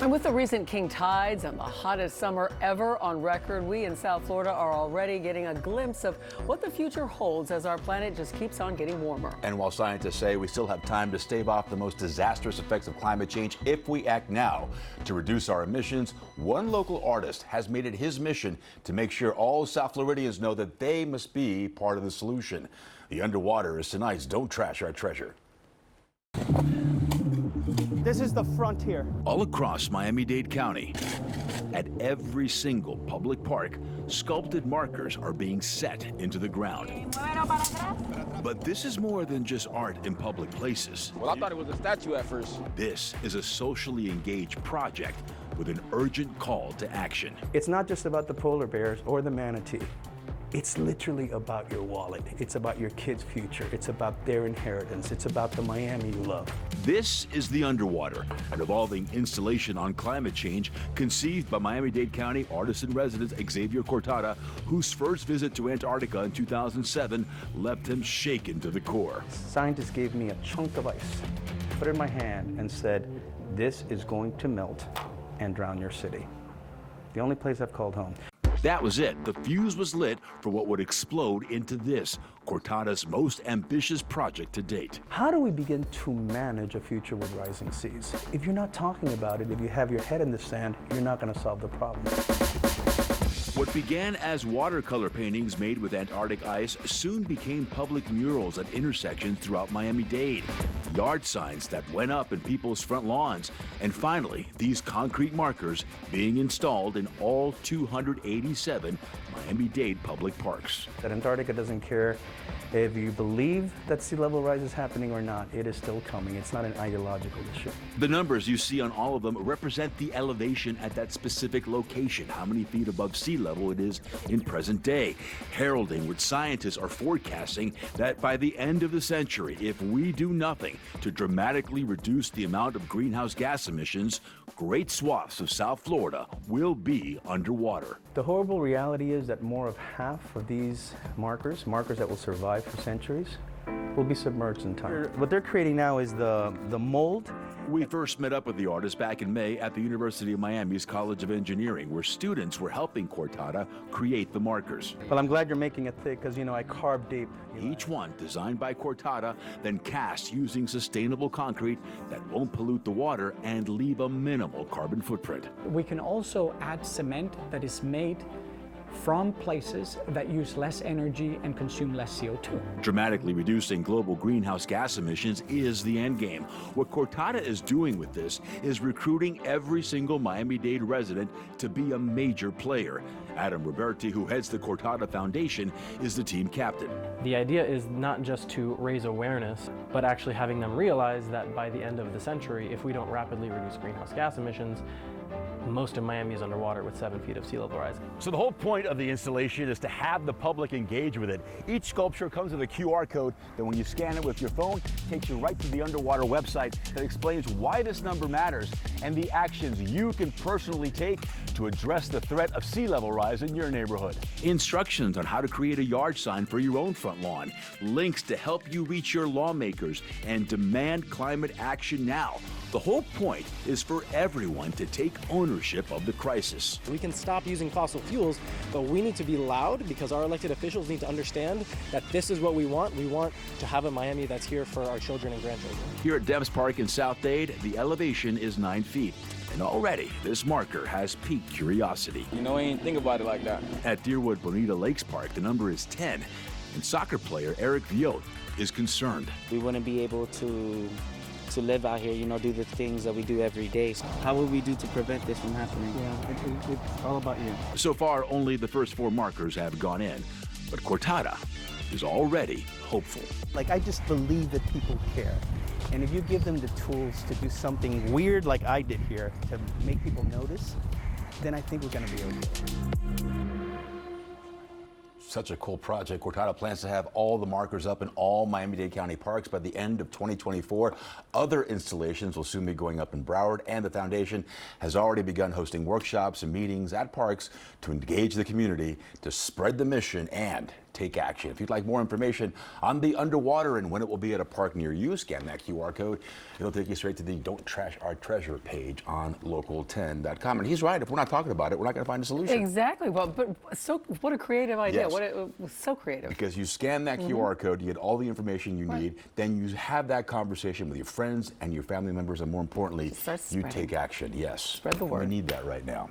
And with the recent king tides and the hottest summer ever on record, we in South Florida are already getting a glimpse of what the future holds as our planet just keeps on getting warmer. And while scientists say we still have time to stave off the most disastrous effects of climate change if we act now to reduce our emissions, one local artist has made it his mission to make sure all South Floridians know that they must be part of the solution. The underwater is tonight's Don't Trash Our Treasure. This is the frontier. All across Miami-Dade County, at every single public park, sculpted markers are being set into the ground. But this is more than just art in public places. Well, I thought it was a statue at first. This is a socially engaged project with an urgent call to action. It's not just about the polar bears or the manatee. It's literally about your wallet. It's about your kids' future. It's about their inheritance. It's about the Miami you love. This is The Underwater, an evolving installation on climate change conceived by Miami-Dade County artist-in-residence Xavier Cortada, whose first visit to Antarctica in 2007 left him shaken to the core. Scientists gave me a chunk of ice, put it in my hand, and said, "This is going to melt and drown your city." The only place I've called home. That was it. The fuse was lit for what would explode into this, Cortada's most ambitious project to date. How do we begin to manage a future with rising seas? If you're not talking about it, if you have your head in the sand, you're not going to solve the problem. What began as watercolor paintings made with Antarctic ice soon became public murals at intersections throughout Miami-Dade, yard signs that went up in people's front lawns, and finally, these concrete markers being installed in all 287 Miami-Dade public parks. That Antarctica doesn't care if you believe that sea level rise is happening or not. It is still coming. It's not an ideological issue. The numbers you see on all of them represent the elevation at that specific location, how many feet above sea level it is in present day, heralding what scientists are forecasting that by the end of the century, if we do nothing to dramatically reduce the amount of greenhouse gas emissions, great swaths of South Florida will be underwater. The horrible reality is that more of half of these markers that will survive for centuries, will be submerged in time. What they're creating now is the mold. We first met up with the artist back in May at the University of Miami's College of Engineering, where students were helping Cortada create the markers. Well, I'm glad you're making it thick because, I carve deep. Each one designed by Cortada, then cast using sustainable concrete that won't pollute the water and leave a minimal carbon footprint. We can also add cement that is made from places that use less energy and consume less CO2. Dramatically reducing global greenhouse gas emissions is the end game. What Cortada is doing with this is recruiting every single Miami-Dade resident to be a major player. Adam Roberti, who heads the Cortada Foundation, is the team captain. The idea is not just to raise awareness, but actually having them realize that by the end of the century, if we don't rapidly reduce greenhouse gas emissions, most of Miami is underwater with 7 feet of sea level rise. So the whole point of the installation is to have the public engage with it. Each sculpture comes with a QR code that when you scan it with your phone, takes you right to the underwater website that explains why this number matters and the actions you can personally take to address the threat of sea level rise in your neighborhood. Instructions on how to create a yard sign for your own front lawn, links to help you reach your lawmakers and demand climate action now. The whole point is for everyone to take ownership of the crisis. We can stop using fossil fuels, but we need to be loud because our elected officials need to understand that this is what we want. We want to have a Miami that's here for our children and grandchildren. Here at Debs Park in South Dade, the elevation is 9 feet. And already, this marker has piqued curiosity. We ain't think about it like that. At Deerwood Bonita Lakes Park, the number is 10. And soccer player Eric Viot is concerned. We wouldn't be able to live out here, do the things that we do every day. How will we do to prevent this from happening? Yeah, it's all about you. So far, only the first 4 markers have gone in. But Cortada is already hopeful. I just believe that people care. And if you give them the tools to do something weird like I did here, to make people notice, then I think we're going to be okay. Such a cool project. Cortada plans to have all the markers up in all Miami-Dade County parks by the end of 2024. Other installations will soon be going up in Broward, and the foundation has already begun hosting workshops and meetings at parks to engage the community, to spread the mission, and take action. If you'd like more information on the underwater and when it will be at a park near you, scan that QR code. It'll take you straight to the Don't Trash Our Treasure page on local10.com. And he's right, if we're not talking about it, we're not going to find a solution. Exactly. Well, but what a creative idea. Yes. It was so creative. Because you scan that QR code, you get all the information you need, then you have that conversation with your friends and your family members, and more importantly, Start you spreading. take action. Yes. Spread the word. We need that right now.